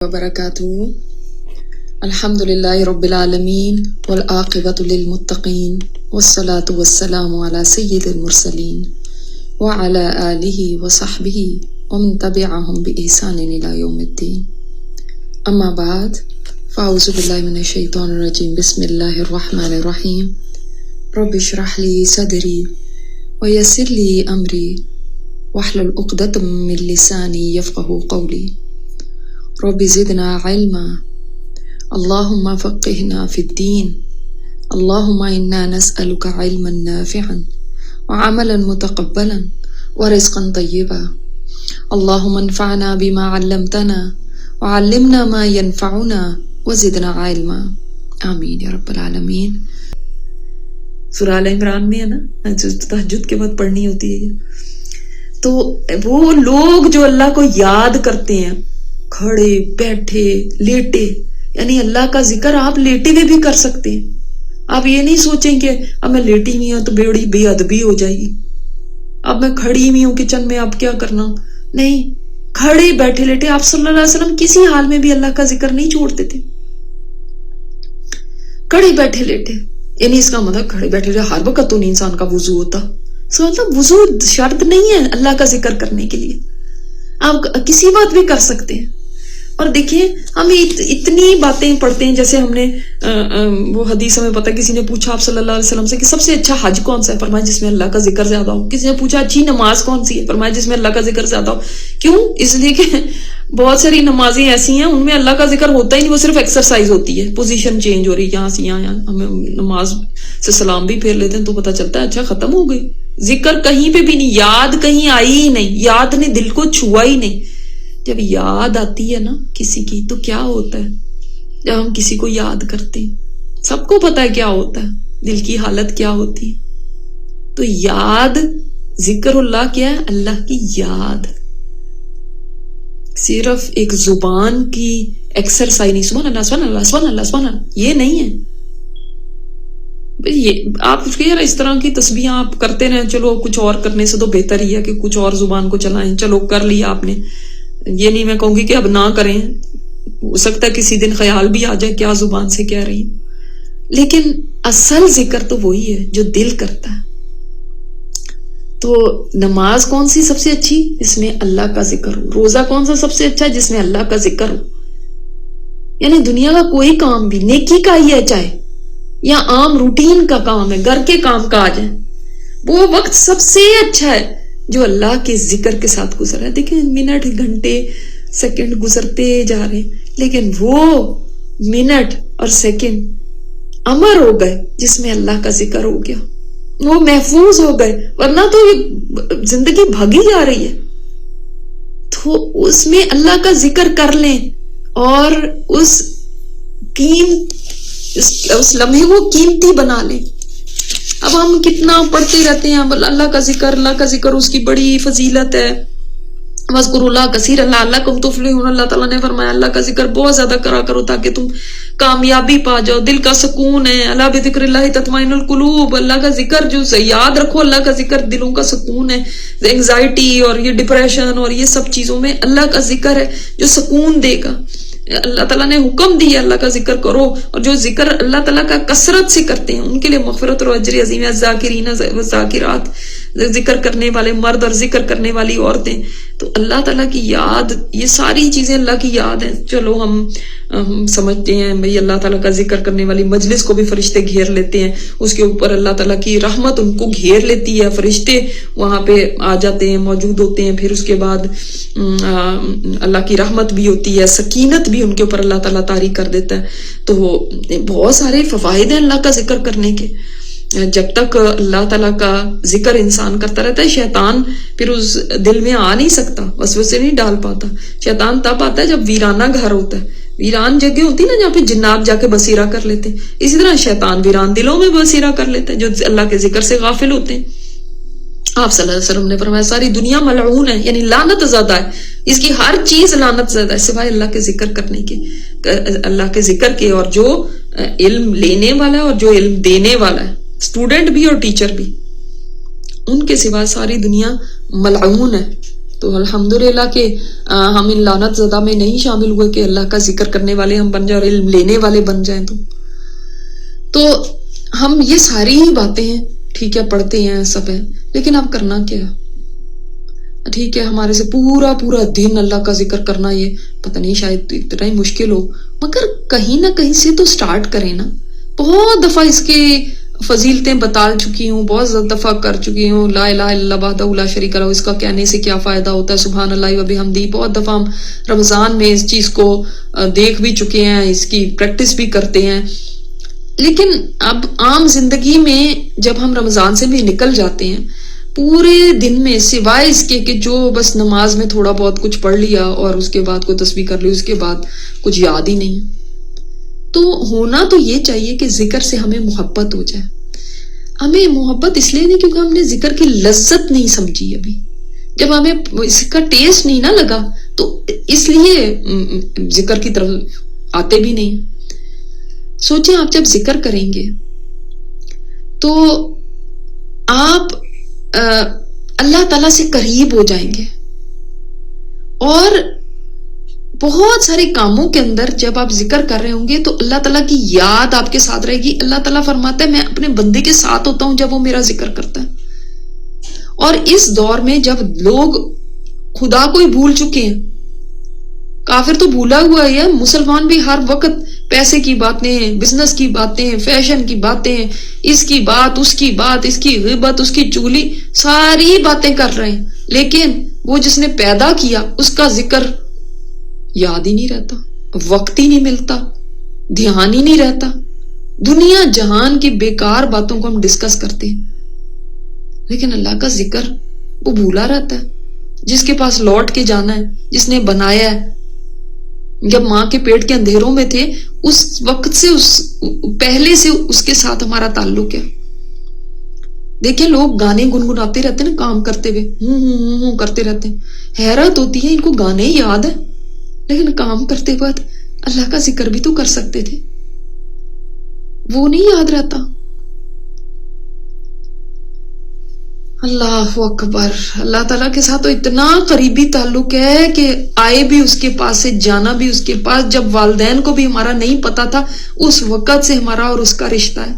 وبرکاتہ. الحمدللہ رب العالمین والعاقبۃ للمتقین والصلاة والسلام علی سید المرسلین وعلی آلہ وصحبہ ومن تبعہم بإحسان الی یوم الدین. اما بعد فاعوذ باللہ من الشیطان الرجیم. بسم اللہ الرحمن الرحیم. رب اشرح لی صدری ویسر لی امری واحلل عقدۃ من لسانی یفقہوا قولی. رب زدنا علما اللہم فقہنا فی الدین. اللہم انا نسألک علما نافعا وعملا متقبلا ورزقا طیبا. اللہم انفعنا بما علمتنا وعلمنا ما ينفعنا وزدنا علما. آمین یا رب العالمین. سورہ آل عمران میں ہے نا جو تہجد کے بعد پڑھنی ہوتی ہے، تو وہ لوگ جو اللہ کو یاد کرتے ہیں کھڑے بیٹھے لیٹے، یعنی اللہ کا ذکر آپ لیٹے ہوئے بھی کر سکتے ہیں. آپ یہ نہیں سوچیں کہ اب میں لیٹی ہوئی ہوں تو بڑی بے ادبی ہو جائے گی، اب میں کھڑی ہوئی ہوں کچن میں اب کیا کرنا. نہیں، کھڑے بیٹھے لیٹے آپ صلی اللہ علیہ وسلم کسی حال میں بھی اللہ کا ذکر نہیں چھوڑتے تھے. کھڑے بیٹھے لیٹے یعنی اس کا مطلب کھڑے بیٹھے لیٹے ہر وقت تو نہیں انسان کا وضو ہوتا. اس کا مطلب وضو شرط نہیں ہے اللہ کا ذکر کرنے کے لیے، آپ کسی وقت بھی کر سکتے ہیں. اور دیکھیں ہم اتنی باتیں پڑھتے ہیں، جیسے ہم نے وہ حدیث ہمیں پتہ، کسی نے پوچھا آپ صلی اللہ علیہ وسلم سے کہ سب سے اچھا حج کون سا ہے؟ فرمایا جس میں اللہ کا ذکر زیادہ ہو. کسی نے پوچھا اچھی نماز کون سی ہے؟ فرمایا جس میں اللہ کا ذکر زیادہ ہو. کیوں؟ اس لیے کہ بہت ساری نمازیں ایسی ہیں ان میں اللہ کا ذکر ہوتا ہی نہیں، وہ صرف ایکسرسائز ہوتی ہے، پوزیشن چینج ہو رہی ہے یہاں سے یہاں. ہمیں نماز سے سلام بھی پھیر لیتے ہیں تو پتہ چلتا ہے اچھا ختم ہو گئی. ذکر کہیں پہ بھی نہیں، یاد کہیں آئی ہی نہیں، یاد نے دل کو چھوا ہی نہیں. جب یاد آتی ہے نا کسی کی تو کیا ہوتا ہے؟ جب ہم کسی کو یاد کرتے ہیں سب کو پتا ہے کیا ہوتا ہے، دل کی حالت کیا ہوتی ہے. تو یاد، ذکر اللہ کیا ہے؟ اللہ کی یاد. صرف ایک زبان کی ایکسرسائز نہیں، سبحان اللہ سبحان اللہ سبحان اللہ سبحان اللہ، یہ نہیں ہے. یہ آپ یار اس طرح کی تسبیحیں آپ کرتے رہیں، چلو کچھ اور کرنے سے تو بہتر ہی ہے کہ کچھ اور زبان کو چلائیں. چلو کر لیا آپ نے، یہ نہیں میں کہوں گی کہ اب نہ کریں، ہو سکتا ہے کسی دن خیال بھی آ جائے کیا زبان سے کہہ رہی ہوں، لیکن اصل ذکر تو وہی ہے جو دل کرتا ہے. تو نماز کون سی سب سے اچھی؟ جس میں اللہ کا ذکر ہو. روزہ کون سا سب سے اچھا؟ جس میں اللہ کا ذکر ہو. یعنی دنیا کا کوئی کام بھی نیکی کا ہی ہے، چاہے یا عام روٹین کا کام ہے، گھر کے کام کاج ہے، وہ وقت سب سے اچھا ہے جو اللہ کے ذکر کے ساتھ گزر ہے. دیکھیں منٹ گھنٹے سیکنڈ گزرتے جا رہے ہیں، لیکن وہ منٹ اور سیکنڈ امر ہو گئے جس میں اللہ کا ذکر ہو گیا، وہ محفوظ ہو گئے. ورنہ تو یہ زندگی بھاگی جا رہی ہے. تو اس میں اللہ کا ذکر کر لیں اور اس لمحے کو قیمتی بنا لیں. اب ہم کتنا پڑھتے رہتے ہیں اللہ کا ذکر اس کی بڑی فضیلت ہے. وَاذْكُرُوا اللَّهَ كَثِيرًا لَعَلَّكُمْ تُفْلِحُونَ. اللہ تعالیٰ نے فرمایا اللہ کا ذکر بہت زیادہ کرا کرو تاکہ تم کامیابی پا جاؤ. دل کا سکون ہے. الا بذکر اللہ تطمئن القلوب. اللہ کا ذکر جو یاد رکھو، اللہ کا ذکر دلوں کا سکون ہے. اینگزائٹی اور یہ ڈپریشن اور یہ سب چیزوں میں اللہ کا ذکر ہے جو سکون دے گا. اللہ تعالیٰ نے حکم دیا اللہ کا ذکر کرو، اور جو ذکر اللہ تعالیٰ کا کثرت سے کرتے ہیں ان کے لیے مغفرت اور اجر عظیم ہے. الذاکرین والذاکرات، ذکر کرنے والے مرد اور ذکر کرنے والی عورتیں. تو اللہ تعالیٰ کی یاد، یہ ساری چیزیں اللہ کی یاد ہیں. چلو ہم سمجھتے ہیں بھئی اللہ تعالیٰ کا ذکر کرنے والی مجلس کو بھی فرشتے گھیر لیتے ہیں، اس کے اوپر اللہ تعالیٰ کی رحمت ان کو گھیر لیتی ہے، فرشتے وہاں پہ آ جاتے ہیں، موجود ہوتے ہیں. پھر اس کے بعد اللہ کی رحمت بھی ہوتی ہے، سکینت بھی ان کے اوپر اللہ تعالیٰ طاری کر دیتا ہے. تو بہت سارے فوائد ہیں اللہ کا ذکر کرنے کے. جب تک اللہ تعالیٰ کا ذکر انسان کرتا رہتا ہے، شیطان پھر اس دل میں آ نہیں سکتا، وسوسے نہیں ڈال پاتا. شیطان تب آتا ہے جب ویرانہ گھر ہوتا ہے، ویران جگہ ہوتی ہے نا جہاں پہ جنات جا کے بصیرہ کر لیتے ہیں. اسی طرح شیطان ویران دلوں میں بصیرہ کر لیتا ہے جو اللہ کے ذکر سے غافل ہوتے ہیں. آپ صلی اللہ علیہ وسلم نے فرمایا ساری دنیا ملعون ہے، یعنی لعنت زدہ ہے، اس کی ہر چیز لعنت زدہ ہے سوائے اللہ کے ذکر کرنے کے، اللہ کے ذکر کے. اور جو علم لینے والا ہے اور جو علم دینے والا ہے، اسٹوڈنٹ بھی اور ٹیچر بھی، ان کے سوا ساری دنیا ملعون ہے. تو الحمدللہ کہ ہم ان لعنت زدہ میں نہیں شامل ہوئے کہ اللہ کا ذکر کرنے والے ہم بن جائیں اور علم لینے والے بن جائیں. تو ہم یہ ساری ہی باتیں ہیں ٹھیک ہے پڑھتے ہیں سب ہے، لیکن اب کرنا کیا؟ ٹھیک ہے ہمارے سے پورا دن اللہ کا ذکر کرنا یہ پتہ نہیں شاید اتنا ہی مشکل ہو، مگر کہیں نہ کہیں سے تو سٹارٹ کریں نا. بہت دفعہ اس کے فضیلتیں بتا چکی ہوں، بہت دفعہ کر چکی ہوں. لا الہ الا اللہ وحدہ لا شریک لہ، اس کا کہنے سے کیا فائدہ ہوتا ہے، سبحان اللہ و بحمدہ. بہت دفعہ ہم رمضان میں اس چیز کو دیکھ بھی چکے ہیں، اس کی پریکٹس بھی کرتے ہیں. لیکن اب عام زندگی میں جب ہم رمضان سے بھی نکل جاتے ہیں، پورے دن میں سوائے اس کے کہ جو بس نماز میں تھوڑا بہت کچھ پڑھ لیا اور اس کے بعد کوئی تسبیح کر لی، اس کے بعد کچھ یاد ہی نہیں. تو ہونا تو یہ چاہیے کہ ذکر سے ہمیں محبت ہو جائے. ہمیں محبت اس لیے نہیں کیونکہ ہم نے ذکر کی لذت نہیں سمجھی. ابھی جب ہمیں اس کا ٹیسٹ نہیں نہ لگا تو اس لیے ذکر کی طرف آتے بھی نہیں. سوچیں آپ جب ذکر کریں گے تو آپ اللہ تعالیٰ سے قریب ہو جائیں گے، اور بہت سارے کاموں کے اندر جب آپ ذکر کر رہے ہوں گے تو اللہ تعالیٰ کی یاد آپ کے ساتھ رہے گی. اللہ تعالیٰ فرماتا ہے میں اپنے بندے کے ساتھ ہوتا ہوں جب وہ میرا ذکر کرتا ہے. اور اس دور میں جب لوگ خدا کو ہی بھول چکے ہیں، کافر تو بھولا ہوا ہے، مسلمان بھی ہر وقت پیسے کی باتیں، بزنس کی باتیں، فیشن کی باتیں، اس کی بات، اس کی بات، اس کی غیبت، اس کی چغلی، ساری باتیں کر رہے ہیں. لیکن وہ جس نے پیدا کیا اس کا ذکر یاد ہی نہیں رہتا، وقت ہی نہیں ملتا، دھیان ہی نہیں رہتا. دنیا جہان کی بیکار باتوں کو ہم ڈسکس کرتے ہیں، لیکن اللہ کا ذکر وہ بھولا رہتا ہے. جس کے پاس لوٹ کے جانا ہے، جس نے بنایا ہے، جب ماں کے پیٹ کے اندھیروں میں تھے اس وقت سے پہلے سے اس کے ساتھ ہمارا تعلق ہے. دیکھیں لوگ گانے گنگناتے رہتے ہیں نا کام کرتے ہوئے، ہوں کرتے رہتے ہیں. حیرت ہوتی ہے ان کو گانے یاد ہے، لیکن کام کرتے وقت اللہ کا ذکر بھی تو کر سکتے تھے، وہ نہیں یاد رہتا. اللہ اکبر. اللہ تعالیٰ کے ساتھ تو اتنا قریبی تعلق ہے کہ آئے بھی اس کے پاس سے، جانا بھی اس کے پاس. جب والدین کو بھی ہمارا نہیں پتا تھا اس وقت سے ہمارا اور اس کا رشتہ ہے.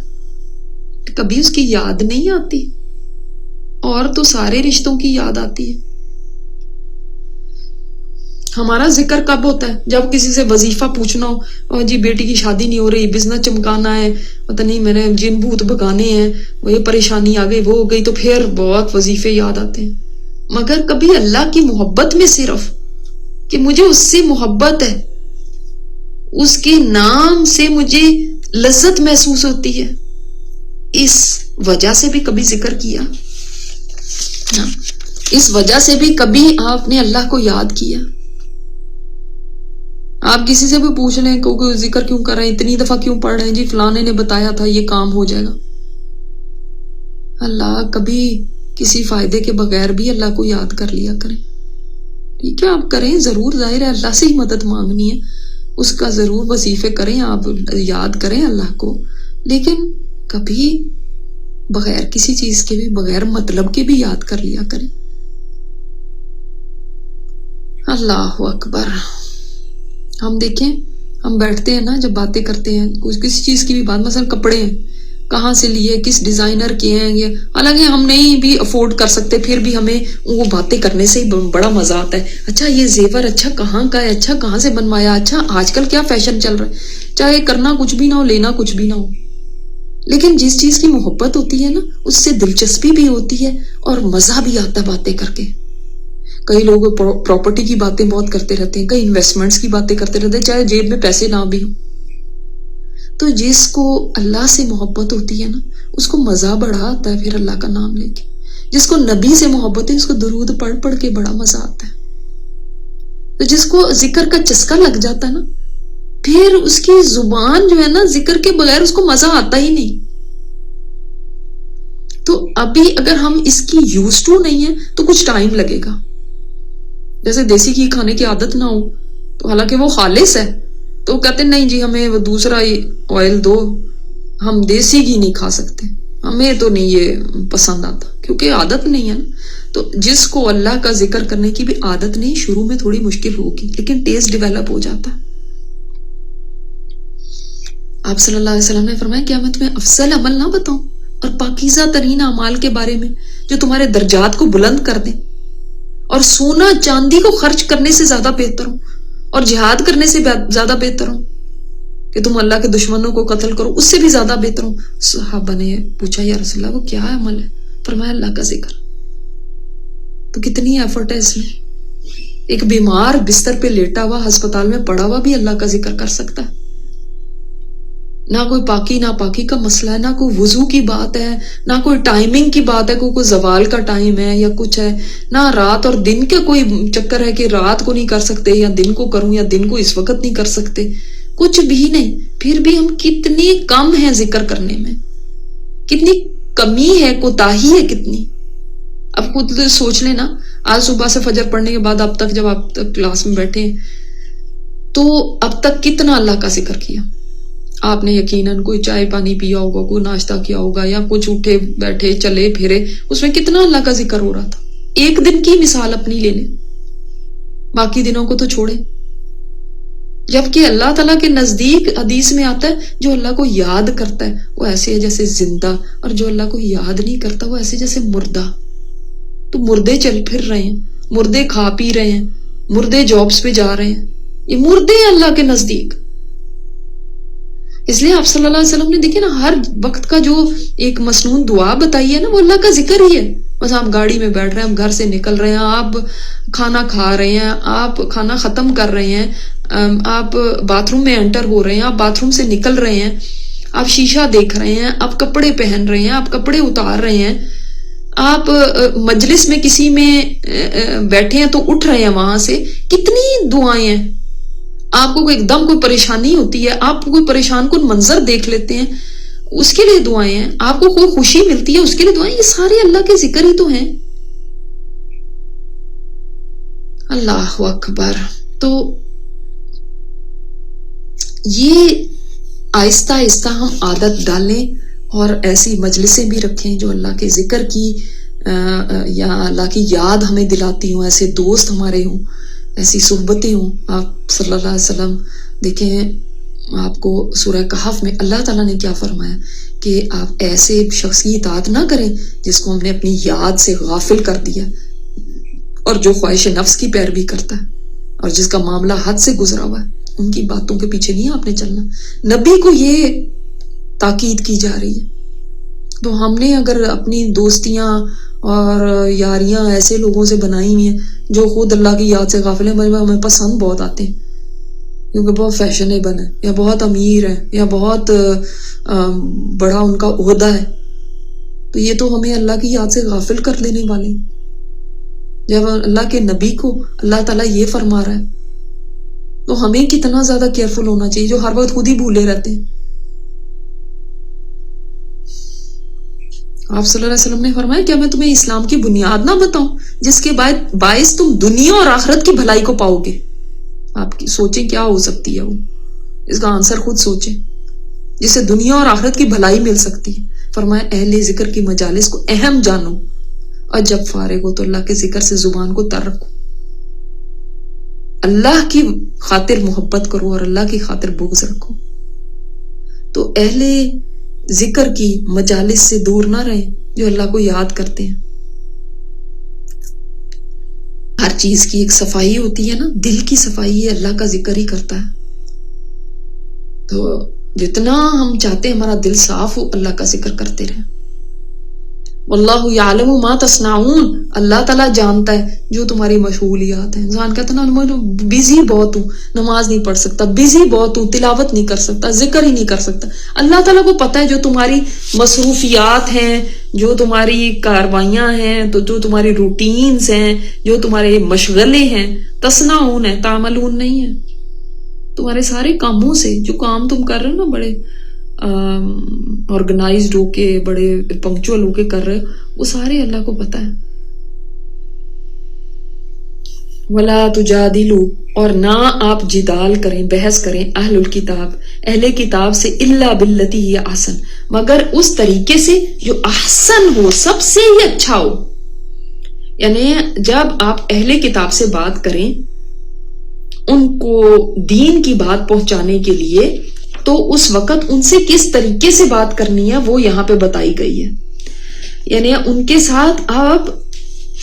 کبھی اس کی یاد نہیں آتی، اور تو سارے رشتوں کی یاد آتی ہے. ہمارا ذکر کب ہوتا ہے؟ جب کسی سے وظیفہ پوچھنا ہو، اور جی بیٹی کی شادی نہیں ہو رہی، بزنس چمکانا ہے، پتہ نہیں میں نے جن بھوت بھگانے ہیں، وہ یہ پریشانی آ گئی وہ ہو گئی، تو پھر بہت وظیفے یاد آتے ہیں. مگر کبھی اللہ کی محبت میں صرف کہ مجھے اس سے محبت ہے، اس کے نام سے مجھے لذت محسوس ہوتی ہے، اس وجہ سے بھی کبھی ذکر کیا، اس وجہ سے بھی کبھی آپ نے اللہ کو یاد کیا. آپ کسی سے بھی پوچھ لیں کہ ذکر کیوں کر رہے ہیں، اتنی دفعہ کیوں پڑھ رہے ہیں، جی فلانے نے بتایا تھا یہ کام ہو جائے گا. اللہ کبھی کسی فائدے کے بغیر بھی اللہ کو یاد کر لیا کریں. ٹھیک ہے آپ کریں ضرور، ظاہر ہے اللہ سے ہی مدد مانگنی ہے، اس کا ضرور وظیفے کریں، آپ یاد کریں اللہ کو، لیکن کبھی بغیر کسی چیز کے بھی، بغیر مطلب کے بھی یاد کر لیا کریں. اللہ اکبر. ہم دیکھیں ہم بیٹھتے ہیں نا جب باتیں کرتے ہیں کسی چیز کی بھی بات، مثلا کپڑے ہیں کہاں سے لیے، کس ڈیزائنر کے ہیں، یہ حالانکہ ہم نہیں بھی افورڈ کر سکتے، پھر بھی ہمیں وہ باتیں کرنے سے ہی بڑا مزہ آتا ہے. اچھا یہ زیور اچھا کہاں کا ہے، اچھا کہاں سے بنوایا، اچھا آج کل کیا فیشن چل رہا ہے. چاہے کرنا کچھ بھی نہ ہو، لینا کچھ بھی نہ ہو، لیکن جس چیز کی محبت ہوتی ہے نا اس سے دلچسپی بھی ہوتی ہے اور مزہ بھی آتا ہے باتیں کر کے. کئی لوگ پراپرٹی کی باتیں بہت کرتے رہتے ہیں، کئی انویسٹمنٹس کی باتیں کرتے رہتے ہیں، چاہے جیب میں پیسے نہ بھی ہوں. تو جس کو اللہ سے محبت ہوتی ہے نا اس کو مزہ بڑا آتا ہے پھر اللہ کا نام لے کے. جس کو نبی سے محبت ہے اس کو درود پڑھ پڑھ کے بڑا مزہ آتا ہے. تو جس کو ذکر کا چسکا لگ جاتا ہے نا پھر اس کی زبان جو ہے نا ذکر کے بغیر اس کو مزہ آتا ہی نہیں. تو ابھی اگر ہم اس کی یوز ٹو نہیں ہے تو کچھ ٹائم لگے گا. جیسے دیسی گھی کھانے کی عادت نہ ہو تو حالانکہ وہ خالص ہے تو کہتے نہیں جی ہمیں وہ دوسرا آئل دو، ہم دیسی گھی نہیں کھا سکتے، ہمیں تو نہیں یہ پسند آتا کیونکہ عادت نہیں ہے نا. تو جس کو اللہ کا ذکر کرنے کی بھی عادت نہیں، شروع میں تھوڑی مشکل ہوگی لیکن ٹیسٹ ڈیولپ ہو جاتا ہے. آپ صلی اللہ علیہ وسلم نے فرمایا کیا میں تمہیں افضل عمل نہ بتاؤں اور پاکیزہ ترین اعمال کے بارے میں جو تمہارے درجات کو بلند کر دیں اور سونا چاندی کو خرچ کرنے سے زیادہ بہتر ہوں اور جہاد کرنے سے زیادہ بہتر ہوں کہ تم اللہ کے دشمنوں کو قتل کرو، اس سے بھی زیادہ بہتر ہوں. صحابہ نے پوچھا یا رسول اللہ وہ کیا عمل ہے؟ فرمایا اللہ کا ذکر. تو کتنی ایفرٹ ہے اس میں. ایک بیمار بستر پہ لیٹا ہوا ہسپتال میں پڑا ہوا بھی اللہ کا ذکر کر سکتا ہے. نہ کوئی پاکی نہ پاکی کا مسئلہ ہے، نہ کوئی وضو کی بات ہے، نہ کوئی ٹائمنگ کی بات ہے، کوئی زوال کا ٹائم ہے یا کچھ ہے، نہ رات اور دن کا کوئی چکر ہے کہ رات کو نہیں کر سکتے یا دن کو کروں یا دن کو اس وقت نہیں کر سکتے، کچھ بھی نہیں. پھر بھی ہم کتنی کم ہیں ذکر کرنے میں، کتنی کمی ہے، کوتاہی ہے کتنی. اب خود سوچ لیں نا، آج صبح سے فجر پڑھنے کے بعد اب تک جب آپ کلاس میں بیٹھے ہیں تو اب تک کتنا اللہ کا ذکر کیا آپ نے. یقیناً کوئی چائے پانی پیا ہوگا، کوئی ناشتہ کیا ہوگا یا کچھ اٹھے بیٹھے چلے پھرے، اس میں کتنا اللہ کا ذکر ہو رہا تھا. ایک دن کی مثال اپنی لے لیں، باقی دنوں کو تو چھوڑیں. جبکہ اللہ تعالیٰ کے نزدیک حدیث میں آتا ہے جو اللہ کو یاد کرتا ہے وہ ایسے ہے جیسے زندہ، اور جو اللہ کو یاد نہیں کرتا وہ ایسے جیسے مردہ. تو مردے چل پھر رہے ہیں، مردے کھا پی رہے ہیں، مردے جابس پہ جا رہے ہیں، یہ مردے ہیں اللہ کے نزدیک. اس لیے آپ صلی اللہ علیہ وسلم نے دیکھیں نا ہر وقت کا جو ایک مسنون دعا بتائی ہے نا وہ اللہ کا ذکر ہی ہے. بس آپ گاڑی میں بیٹھ رہے ہیں، آپ گھر سے نکل رہے ہیں، آپ کھانا کھا رہے ہیں، آپ کھانا ختم کر رہے ہیں، آپ باتھ روم میں انٹر ہو رہے ہیں، آپ باتھ روم سے نکل رہے ہیں، آپ شیشہ دیکھ رہے ہیں، آپ کپڑے پہن رہے ہیں، آپ کپڑے اتار رہے ہیں، آپ مجلس میں کسی میں بیٹھے ہیں تو اٹھ رہے ہیں وہاں سے. کتنی دعائیں ہیں. آپ کو ایک دم کوئی پریشانی ہوتی ہے، آپ کوئی پریشان کن منظر دیکھ لیتے ہیں، اس کے لیے دعائیں ہیں. آپ کو کوئی خوشی ملتی ہے اس کے لیے دعائیں. یہ سارے اللہ کے ذکر ہی تو ہیں. اللہ اکبر. تو یہ آہستہ آہستہ ہم عادت ڈالیں اور ایسی مجلسیں بھی رکھیں جو اللہ کے ذکر کی یا اللہ کی یاد ہمیں دلاتی ہوں، ایسے دوست ہمارے ہوں، ایسی صحبتیں ہوں. آپ صلی اللہ علیہ وسلم دیکھیں آپ کو سورہ کہف میں اللہ تعالیٰ نے کیا فرمایا کہ آپ ایسے شخص کی اطاعت نہ کریں جس کو ہم نے اپنی یاد سے غافل کر دیا اور جو خواہش نفس کی پیروی کرتا ہے اور جس کا معاملہ حد سے گزرا ہوا ہے. ان کی باتوں کے پیچھے نہیں آپ نے چلنا. نبی کو یہ تاکید کی جا رہی ہے. تو ہم نے اگر اپنی دوستیاں اور یاریاں ایسے لوگوں سے بنائی ہوئی ہیں جو خود اللہ کی یاد سے غافل ہیں، ہمیں پسند بہت آتے ہیں کیونکہ بہت فیشنیبل ہے یا بہت امیر ہے یا بہت بڑا ان کا عہدہ ہے، تو یہ تو ہمیں اللہ کی یاد سے غافل کر دینے والے. جب اللہ کے نبی کو اللہ تعالیٰ یہ فرما رہا ہے تو ہمیں کتنا زیادہ کیئرفل ہونا چاہیے جو ہر وقت خود ہی بھولے رہتے ہیں. آپ صلی اللہ علیہ وسلم نے فرمایا کیا میں تمہیں اسلام کی بنیاد نہ بتاؤں جس کے باعث تم دنیا اور آخرت کی بھلائی کو پاؤ گے. آپ کی سوچیں کیا ہو سکتی ہے وہ، اس کا آنسر خود سوچیں جس سے دنیا اور آخرت کی بھلائی مل سکتی ہے. فرمایا اہل ذکر کی مجالس کو اہم جانو اور جب فارغ ہو تو اللہ کے ذکر سے زبان کو تر رکھو. اللہ کی خاطر محبت کرو اور اللہ کی خاطر بغض رکھو. تو اہل ذکر کی مجالس سے دور نہ رہیں جو اللہ کو یاد کرتے ہیں. ہر چیز کی ایک صفائی ہوتی ہے نا، دل کی صفائی ہے اللہ کا ذکر ہی کرتا ہے. تو جتنا ہم چاہتے ہیں ہمارا دل صاف ہو، اللہ کا ذکر کرتے رہیں. واللہ یعلم ما تصنعون، اللہ تعالیٰ جانتا ہے جو تمہاری مشغولیات ہیں. انسان کہتا ہے نا بزی بہت ہوں، نماز نہیں پڑھ سکتا، بزی بہت ہوں، تلاوت نہیں کر سکتا، ذکر ہی نہیں کر سکتا. اللہ تعالیٰ کو پتہ ہے جو تمہاری مصروفیات ہیں، جو تمہاری کاروائیاں ہیں، تو جو تمہاری روٹینز ہیں، جو تمہارے مشغلے ہیں. تصنعون ہے، تعملون نہیں ہے. تمہارے سارے کاموں سے جو کام تم کر رہے ہو نا، بڑے آرگنائزڈ ہو کے، بڑے پنکچوئل ہو کے کر رہے ہو، وہ سارے اللہ کو پتہ ہے. ولا تجادلوا، اور نہ آپ جدال کریں، بحث کریں، اہل الکتاب، اہل کتاب سے، الا باللتی ہی احسن، مگر اس طریقے سے جو احسن ہو، سب سے ہی اچھا ہو. یعنی جب آپ اہل کتاب سے بات کریں ان کو دین کی بات پہنچانے کے لیے تو اس وقت ان سے کس طریقے سے بات کرنی ہے وہ یہاں پہ بتائی گئی ہے. یعنی ان کے ساتھ آپ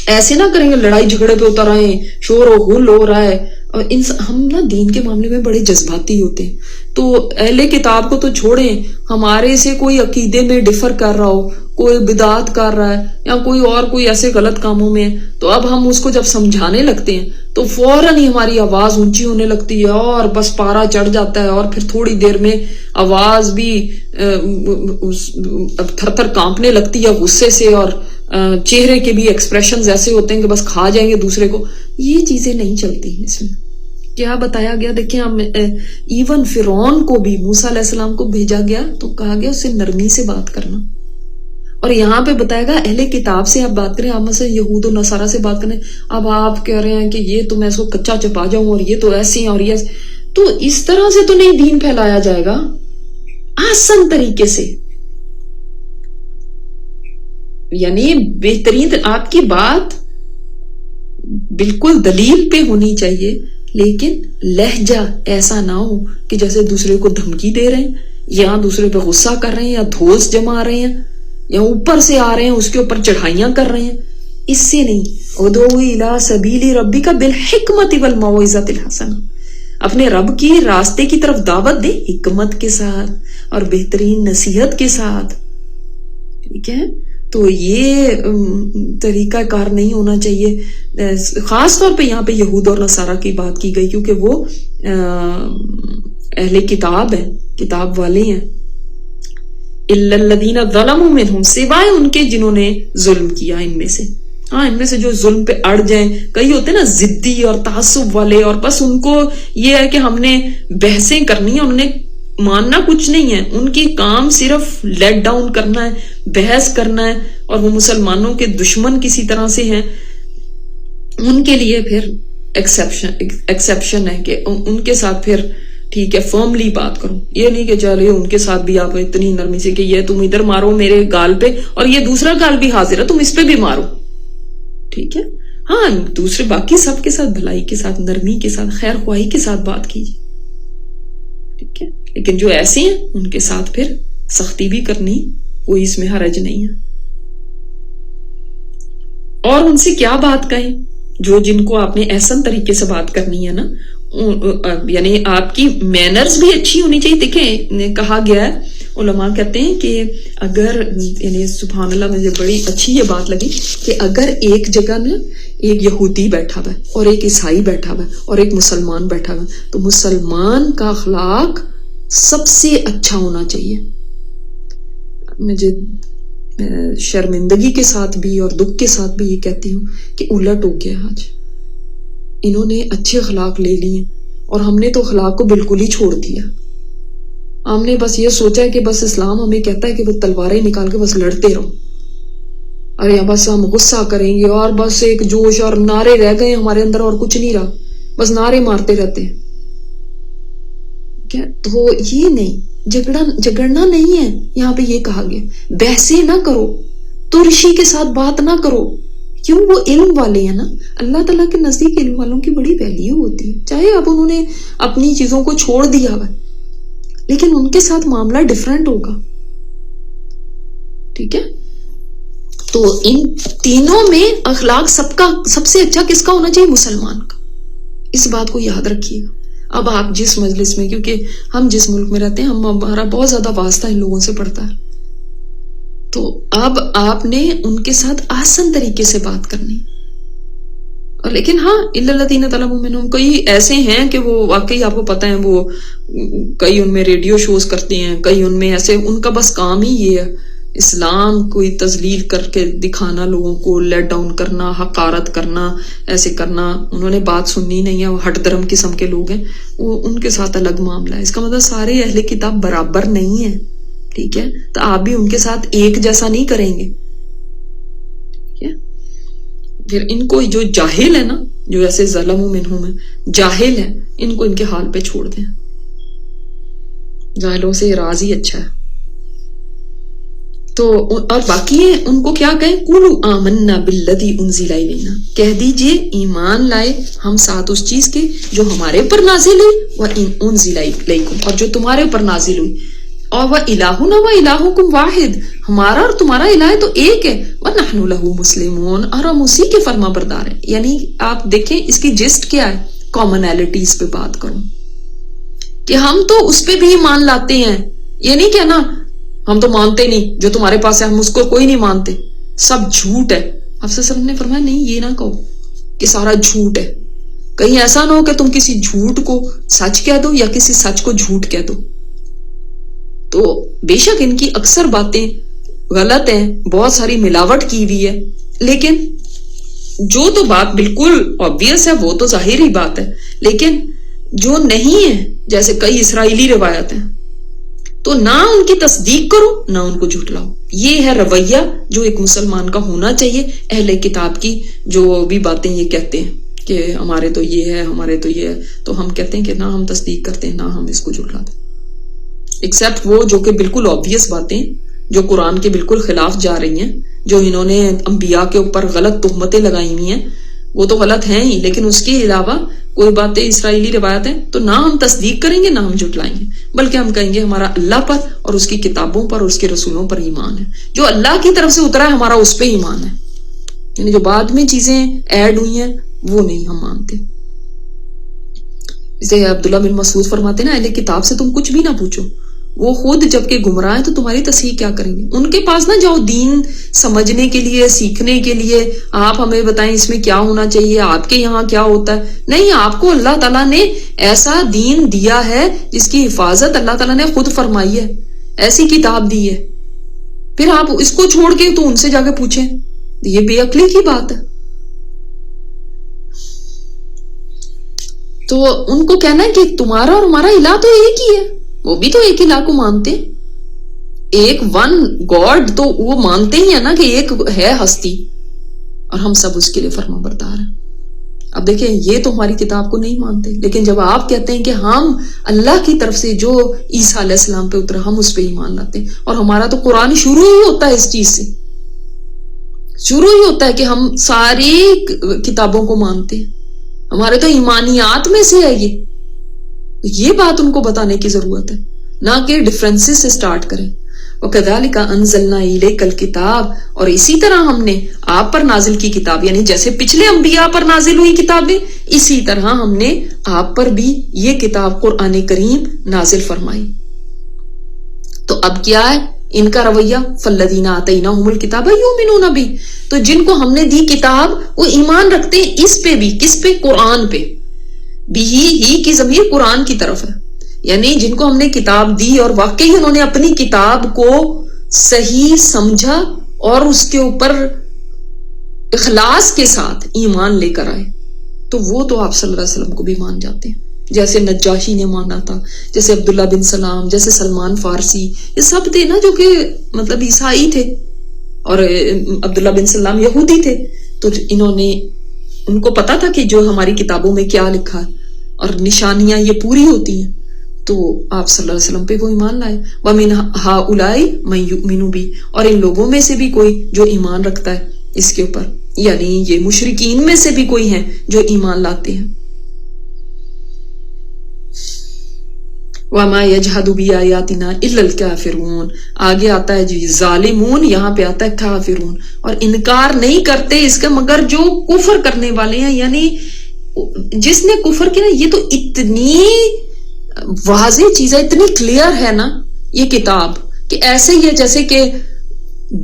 ایسے نہ کریں گے لڑائی جھگڑے پہ اتر آئے, شور و غل ہو رہا ہے. اور ہم نا دین کے معاملے میں بڑے جذباتی ہوتے ہیں, تو اہل کتاب کو تو چھوڑیں, ہمارے سے کوئی عقیدے میں ڈفر کر رہا ہو, کوئی بدعات کر رہا ہے یا کوئی ایسے غلط کاموں میں, تو اب ہم اس کو جب سمجھانے لگتے ہیں تو فوراً ہی ہماری آواز اونچی ہونے لگتی ہے اور بس پارا چڑھ جاتا ہے, اور پھر تھوڑی دیر میں آواز بھی تھر تھر کانپنے لگتی ہے غصے سے, اور چہرے کے بھی ایکسپریشنز ایسے ہوتے ہیں کہ بس کھا جائیں گے دوسرے کو. یہ چیزیں نہیں چلتی ہیں. اس میں کیا بتایا گیا دیکھیں, ہم ایون فرعون کو بھی موسیٰ علیہ السلام کو بھیجا گیا تو کہا گیا اسے نرمی سے بات کرنا, اور یہاں پہ بتایا گا اہل کتاب سے آپ بات کریں, آپ میں سے یہود و نصارہ سے بات کریں. اب آپ کہہ رہے ہیں کہ یہ تو میں اس کو کچا چپا جاؤں اور یہ تو ایسے ہیں اور یہ, تو اس طرح سے تو نہیں دین پھیلایا جائے گا. آسان طریقے سے, یعنی بہترین آپ کی بات بالکل دلیل پہ ہونی چاہیے, لیکن لہجہ ایسا نہ ہو کہ جیسے دوسرے کو دھمکی دے رہے ہیں یا دوسرے پہ غصہ کر رہے ہیں یا دھوس جما رہے ہیں یا اوپر سے آ رہے ہیں اس کے اوپر چڑھائیاں کر رہے ہیں. اس سے نہیں. ادعو الی سبیل ربک بالحکمت والموعظۃ الحسنہ, اپنے رب کی راستے کی طرف دعوت دے حکمت کے ساتھ اور بہترین نصیحت کے ساتھ. ٹھیک ہے, تو یہ طریقہ کار نہیں ہونا چاہیے. خاص طور پہ یہاں پہ یہود اور نصارہ کی بات کی گئی کیونکہ وہ اہل کتاب ہیں, کتاب والے ہیں. الا الذین ظلموا منہم, سوائے ان کے جنہوں نے ظلم کیا ان میں سے. ہاں, ان میں سے جو ظلم پہ اڑ جائیں, کئی ہوتے ہیں نا ضدی اور تعصب والے, اور بس ان کو یہ ہے کہ ہم نے بحثیں کرنی ہے, انہوں نے ماننا کچھ نہیں ہے, ان کی کام صرف لیٹ ڈاؤن کرنا ہے, بحث کرنا ہے, اور وہ مسلمانوں کے دشمن کسی طرح سے ہیں. ان کے لیے پھر ایکسیپشن ہے کہ ان کے ساتھ پھر ٹھیک ہے فرملی بات کرو. یہ نہیں کہ چلے ان کے ساتھ بھی آپ اتنی نرمی سے کہ یہ تم ادھر مارو میرے گال پہ اور یہ دوسرا گال بھی حاضر ہے تم اس پہ بھی مارو. ٹھیک ہے, ہاں دوسرے باقی سب کے ساتھ بھلائی کے ساتھ, نرمی کے ساتھ, خیر خواہی کے ساتھ بات کیجیے. ٹھیک ہے, لیکن جو ایسے ہیں ان کے ساتھ پھر سختی بھی کرنی, کوئی اس میں حرج نہیں ہے. اور ان سے کیا بات کہیں, جن کو آپ نے احسن طریقے سے بات کرنی ہے نا, یعنی آپ کی مینرز بھی اچھی ہونی چاہیے. دیکھیں کہا گیا ہے, علماء کہتے ہیں کہ اگر, یعنی سبحان اللہ مجھے بڑی اچھی یہ بات لگی کہ اگر ایک جگہ نا ایک یہودی بیٹھا ہوا ہے اور ایک عیسائی بیٹھا ہوا ہے اور ایک مسلمان بیٹھا ہوا ہے, تو مسلمان کا اخلاق سب سے اچھا ہونا چاہیے. مجھے شرمندگی کے ساتھ بھی اور دکھ کے ساتھ بھی یہ کہتی ہوں کہ الٹ ہو گیا آج. انہوں نے اچھے اخلاق لے لیے اور ہم نے تو اخلاق کو بالکل ہی چھوڑ دیا. ہم نے بس یہ سوچا ہے کہ بس اسلام ہمیں کہتا ہے کہ وہ تلواریں نکال کے بس لڑتے رہو, اور یا بس ہم غصہ کریں گے, اور بس ایک جوش اور نعرے رہ گئے ہمارے اندر اور کچھ نہیں رہا, بس نعرے مارتے رہتے ہیں. تو یہ نہیں, جگڑنا نہیں ہے. یہاں پہ یہ کہا گیا بحثیں نہ کرو, ترشی کے ساتھ بات نہ کرو. کیوں, وہ علم والے ہیں نا, اللہ تعالیٰ کے نزدیک علم والوں کی بڑی ویلیو ہوتی ہے. چاہے اب انہوں نے اپنی چیزوں کو چھوڑ دیا ہوا, لیکن ان کے ساتھ معاملہ ڈیفرنٹ ہوگا. ٹھیک ہے, تو ان تینوں میں اخلاق سب سے اچھا کس کا ہونا چاہیے, مسلمان کا. اس بات کو یاد رکھیے گا. اب آپ جس مجلس میں, کیونکہ ہم جس ملک میں رہتے ہیں ہمارا بہت زیادہ واسطہ ان لوگوں سے پڑتا ہے, تو اب آپ نے ان کے ساتھ آسان طریقے سے بات کرنی. اور لیکن ہاں الا الذین ظلموا منہم, کئی ایسے ہیں کہ وہ واقعی آپ کو پتہ ہے, وہ کئی ان میں ریڈیو شوز کرتے ہیں, کئی ان میں ایسے, ان کا بس کام ہی یہ ہے اسلام کوئی تذلیل کر کے دکھانا, لوگوں کو لیٹ ڈاؤن کرنا, حقارت کرنا, ایسے کرنا. انہوں نے بات سننی نہیں ہے, وہ ہٹ درم قسم کے لوگ ہیں, وہ ان کے ساتھ الگ معاملہ ہے. اس کا مطلب سارے اہل کتاب برابر نہیں ہیں. ٹھیک ہے, تو آپ بھی ان کے ساتھ ایک جیسا نہیں کریں گے. ٹھیک ہے, پھر ان کو جو جاہل ہے نا, جو ایسے ظلموا منہم ہے, جاہل ہے, ان کو ان کے حال پہ چھوڑ دیں. جاہلوں سے راضی اچھا ہے. تو اور باقی ہیں ان کو کیا کہیں، قولوا آمنا بالذی انزل الینا، کہہ دیجئے ایمان لائے ہم ساتھ اس چیز کے جو ہمارے اوپر نازل ہوئی، وانزل الیکم، اور جو تمہارے اوپر نازل ہوئی، اور وَإِلَٰهُنَا وَإِلَٰهُكُمْ واحد، ہمارا اور تمہارا الہ تو ایک ہے، وَنَحْنُ لَهُ مُسْلِمُونَ، اور ہم اسی کے فرما بردار ہیں. یعنی آپ دیکھیں اس کی جسٹ کیا ہے، کامنالٹیز پہ بات کروں کہ ہم تو اس پہ بھی مان لاتے ہیں، یہ نہیں کہنا ہم تو مانتے نہیں، جو تمہارے پاس ہے ہم اس کو کوئی نہیں مانتے، سب جھوٹ ہے. آپ سے سب نے فرمایا نہیں، یہ نہ کہو کہ سارا جھوٹ ہے، کہیں ایسا نہ ہو کہ تم کسی جھوٹ کو سچ کہہ دو یا کسی سچ کو جھوٹ کہہ دو. تو بے شک ان کی اکثر باتیں غلط ہیں، بہت ساری ملاوٹ کی ہوئی ہے، لیکن جو تو بات بالکل obvious ہے وہ تو ظاہر ہی بات ہے، لیکن جو نہیں ہے جیسے کئی اسرائیلی روایت ہیں تو نہ ان کی تصدیق کرو نہ ان کو جھٹلاؤ. یہ ہے رویہ جو ایک مسلمان کا ہونا چاہیے. اہل کتاب کی جو بھی باتیں یہ کہتے ہیں کہ ہمارے تو یہ ہے، ہمارے تو یہ ہے، تو ہم کہتے ہیں کہ نہ ہم تصدیق کرتے ہیں نہ ہم اس کو جھٹلاتے، ایکسیپٹ وہ جو کہ بالکل obvious باتیں جو قرآن کے بالکل خلاف جا رہی ہیں، جو انہوں نے انبیاء کے اوپر غلط تہمتیں لگائی ہوئی ہیں، وہ تو غلط ہیں ہی، لیکن اس کے علاوہ کوئی باتیں اسرائیلی روایت ہیں تو نہ ہم تصدیق کریں گے نہ ہم جھٹلائیں گے، بلکہ ہم کہیں گے ہمارا اللہ پر اور اس کی کتابوں پر اور اس کے رسولوں پر ایمان ہے، جو اللہ کی طرف سے اترا ہے ہمارا اس پہ ایمان ہے. یعنی جو بعد میں چیزیں ایڈ ہوئی ہیں وہ نہیں ہم مانتے. جیسے عبداللہ بن مسعود فرماتے ہیں نا، اہل کتاب سے تم کچھ بھی نہ پوچھو، وہ خود جب کہ گمراہ ہیں تو تمہاری تصحیح کیا کریں گے. ان کے پاس نہ جاؤ دین سمجھنے کے لیے، سیکھنے کے لیے، آپ ہمیں بتائیں اس میں کیا ہونا چاہیے، آپ کے یہاں کیا ہوتا ہے. نہیں، آپ کو اللہ تعالیٰ نے ایسا دین دیا ہے جس کی حفاظت اللہ تعالیٰ نے خود فرمائی ہے، ایسی کتاب دی ہے، پھر آپ اس کو چھوڑ کے تو ان سے جا کے پوچھیں، یہ بے عقلی کی بات ہے. تو ان کو کہنا ہے کہ تمہارا اور ہمارا الہ تو ایک ہی ہے، وہ بھی تو ایک الہ کو مانتے، ایک ون گاڈ تو وہ مانتے ہی ہیں نا کہ ایک ہے ہستی، اور ہم سب اس کے لیے فرما بردار ہیں. اب دیکھیں یہ تو ہماری کتاب کو نہیں مانتے، لیکن جب آپ کہتے ہیں کہ ہم اللہ کی طرف سے جو عیسیٰ علیہ السلام پہ اترا ہم اس پہ ایمان لاتے ہیں، اور ہمارا تو قرآن شروع ہی ہوتا ہے اس چیز سے، شروع ہی ہوتا ہے کہ ہم ساری کتابوں کو مانتے ہیں، ہمارے تو ایمانیات میں سے ہے یہ بات ان کو بتانے کی ضرورت ہے، نہ کہ ڈفرینسز سے سٹارٹ کریں. وَكَذَلِكَ أَنزَلْنَا إِلَيْكَ الْكِتَابَ، اور اسی طرح ہم نے آپ پر نازل کی کتاب، یعنی جیسے پچھلے انبیاء پر نازل ہوئی کتابیں، اسی طرح ہم نے آپ پر بھی یہ کتاب قرآن کریم نازل فرمائی. تو اب کیا ہے ان کا رویہ، فَالَّذِينَ آتَيْنَاهُمُ الْكِتَابَ يُؤْمِنُونَ بِهِ، تو جن کو ہم نے دی کتاب وہ ایمان رکھتے ہیں اس پہ بھی، کس پہ؟ قرآن پہ. بھی کی ضمیر قرآن کی طرف ہے، یعنی جن کو ہم نے کتاب دی اور واقعی انہوں نے اپنی کتاب کو صحیح سمجھا اور اس کے اوپر اخلاص کے ساتھ ایمان لے کر آئے، تو وہ تو آپ صلی اللہ علیہ وسلم کو بھی مان جاتے ہیں، جیسے نجاشی نے مانا تھا، جیسے عبداللہ بن سلام، جیسے سلمان فارسی، یہ سب تھے نا جو کہ مطلب عیسائی تھے، اور عبداللہ بن سلام یہودی تھے، تو انہوں نے، ان کو پتا تھا کہ جو ہماری کتابوں میں کیا لکھا ہے اور نشانیاں یہ پوری ہوتی ہیں، تو آپ صلی اللہ علیہ وسلم پہ وہ ایمان لائے. وَمِنْ هَٰؤُلَاءِ مَن يُؤْمِنُ بِهِ، اور ان لوگوں میں سے بھی کوئی جو ایمان رکھتا ہے اس کے اوپر، یعنی یہ مشرکین میں سے بھی کوئی ہیں جو ایمان لاتے ہیں. وَمَا يَجْحَدُ بِآيَاتِنَا إِلَّا الْكَافِرُونَ، آگے آتا ہے جی ظالمون، یہاں پہ آتا ہے کافرون، اور انکار نہیں کرتے اس کا مگر جو کفر کرنے والے ہیں. یعنی جس نے کفر کیا نا، یہ تو اتنی واضح چیز ہے، اتنی کلیئر ہے نا یہ کتاب، کہ ایسے ہی ہے جیسے کہ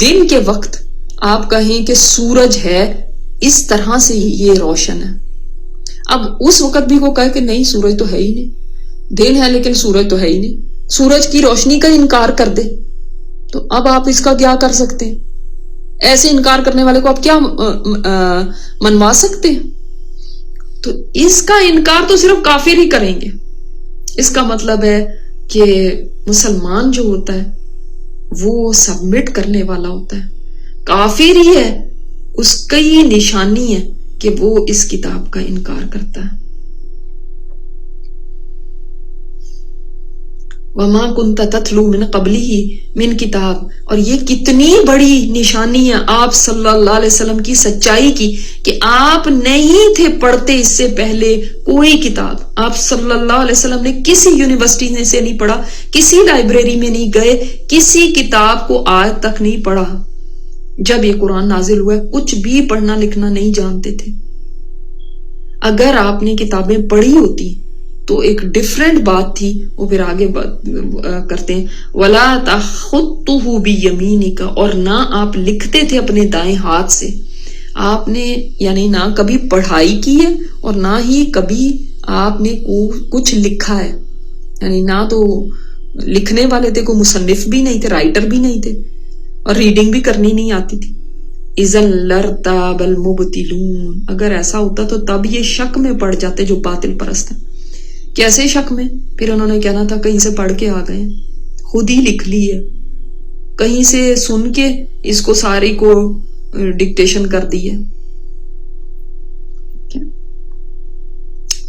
دن کے وقت آپ کہیں کہ سورج ہے، اس طرح سے یہ روشن ہے. اب اس وقت بھی وہ کہے کہ نہیں سورج تو ہے ہی نہیں، دن ہے لیکن سورج تو ہے ہی نہیں، سورج کی روشنی کا انکار کر دے تو اب آپ اس کا کیا کر سکتے ہیں؟ ایسے انکار کرنے والے کو آپ کیا منوا سکتے ہیں؟ تو اس کا انکار تو صرف کافر ہی کریں گے. اس کا مطلب ہے کہ مسلمان جو ہوتا ہے وہ سبمٹ کرنے والا ہوتا ہے، کافر ہی ہے اس کا یہ نشانی ہے کہ وہ اس کتاب کا انکار کرتا ہے. وما كنت تتلو من قبله من کتاب، اور یہ کتنی بڑی نشانی ہے آپ صلی اللہ علیہ وسلم کی سچائی کی کہ آپ نہیں تھے پڑھتے اس سے پہلے کوئی کتاب. آپ صلی اللہ علیہ وسلم نے کسی یونیورسٹی میں سے نہیں پڑھا، کسی لائبریری میں نہیں گئے، کسی کتاب کو آج تک نہیں پڑھا. جب یہ قرآن نازل ہوا کچھ بھی پڑھنا لکھنا نہیں جانتے تھے. اگر آپ نے کتابیں پڑھی ہوتی تو ایک ڈیفرنٹ بات تھی. وہ پھر آگے بات کرتے ہیں وَلَا تَخُطُّهُ بِيَمِينِكَ، اور نہ آپ لکھتے تھے اپنے دائیں ہاتھ سے. آپ نے یعنی نہ کبھی پڑھائی کی ہے اور نہ ہی کبھی آپ نے کچھ لکھا ہے. یعنی نہ تو لکھنے والے تھے، کوئی مصنف بھی نہیں تھے، رائٹر بھی نہیں تھے، اور ریڈنگ بھی کرنی نہیں آتی تھی. اِذًا لَارْتَابَ الْمُبْطِلُونَ، اگر ایسا ہوتا تو تب یہ شک میں پڑ جاتے جو باطل پرست ہیں. کیسے شک میں؟ پھر انہوں نے کہنا تھا کہیں سے پڑھ کے آ گئے، خود ہی لکھ لی ہے، کہیں سے سن کے اس کو ساری کو ڈکٹیشن کر دی ہے.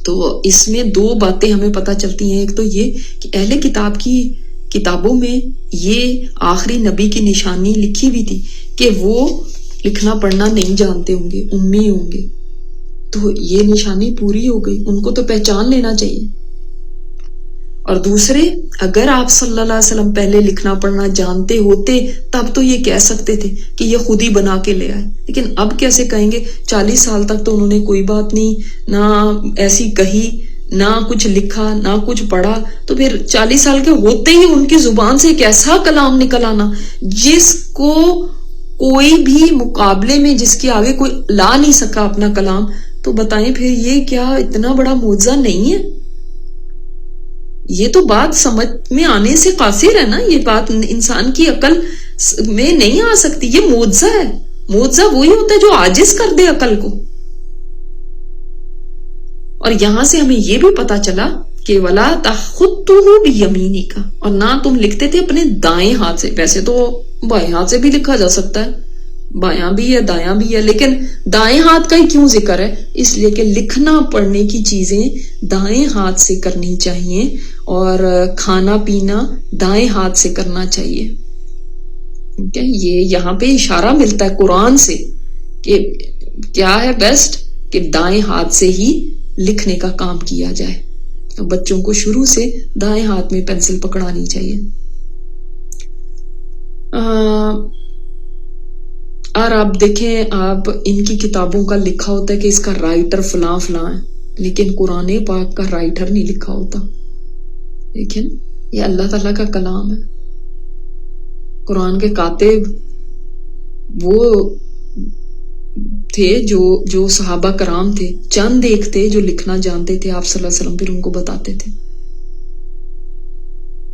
تو اس میں دو باتیں ہمیں پتہ چلتی ہیں. ایک تو یہ کہ اہل کتاب کی کتابوں میں یہ آخری نبی کی نشانی لکھی ہوئی تھی کہ وہ لکھنا پڑھنا نہیں جانتے ہوں گے، امی ہوں گے. تو یہ نشانی پوری ہو گئی، ان کو تو پہچان لینا چاہیے. اور دوسرے، اگر آپ صلی اللہ علیہ وسلم پہلے لکھنا پڑھنا جانتے ہوتے تب تو یہ کہہ سکتے تھے کہ یہ خود ہی بنا کے لے آئے. لیکن اب کیسے کہیں گے؟ 40 سال تک تو انہوں نے کوئی بات نہیں نہ ایسی کہی، نہ کچھ لکھا، نہ کچھ پڑھا. تو پھر 40 سال کے ہوتے ہی ان کی زبان سے ایک ایسا کلام نکل آنا جس کو کوئی بھی مقابلے میں جس کے آگے کوئی لا نہیں سکا اپنا کلام. تو بتائیں پھر یہ کیا اتنا بڑا معجزہ نہیں ہے؟ یہ تو بات سمجھ میں آنے سے قاصر ہے نا، یہ بات انسان کی عقل میں نہیں آ سکتی. یہ معجزہ ہے. معجزہ وہی ہوتا ہے جو عاجز کر دے عقل کو. اور یہاں سے ہمیں یہ بھی پتا چلا کہ وَلَا تَخُطُّهُ بِيَمِينِكَ، اور نہ تم لکھتے تھے اپنے دائیں ہاتھ سے. ویسے تو بائیں ہاتھ سے بھی لکھا جا سکتا ہے، بایاں بھی ہے دایاں بھی ہے، لیکن دائیں ہاتھ کا ہی کیوں ذکر ہے؟ اس لیے کہ لکھنا پڑھنے کی چیزیں دائیں ہاتھ سے کرنی چاہیے، اور کھانا پینا دائیں ہاتھ سے کرنا چاہیے. یہ یہاں پہ اشارہ ملتا ہے قرآن سے کہ کیا ہے بیسٹ کہ دائیں ہاتھ سے ہی لکھنے کا کام کیا جائے. بچوں کو شروع سے دائیں ہاتھ میں پینسل پکڑانی چاہیے. اور آپ دیکھیں، آپ ان کی کتابوں کا لکھا ہوتا ہے کہ اس کا رائٹر فلاں فلاں ہے، لیکن قرآن پاک کا رائٹر نہیں لکھا ہوتا. لیکن یہ اللہ تعالیٰ کا کلام ہے. قرآن کے کاتب وہ تھے جو صحابہ کرام تھے، چند ایک تھے جو لکھنا جانتے تھے. آپ صلی اللہ علیہ وسلم پھر ان کو بتاتے تھے.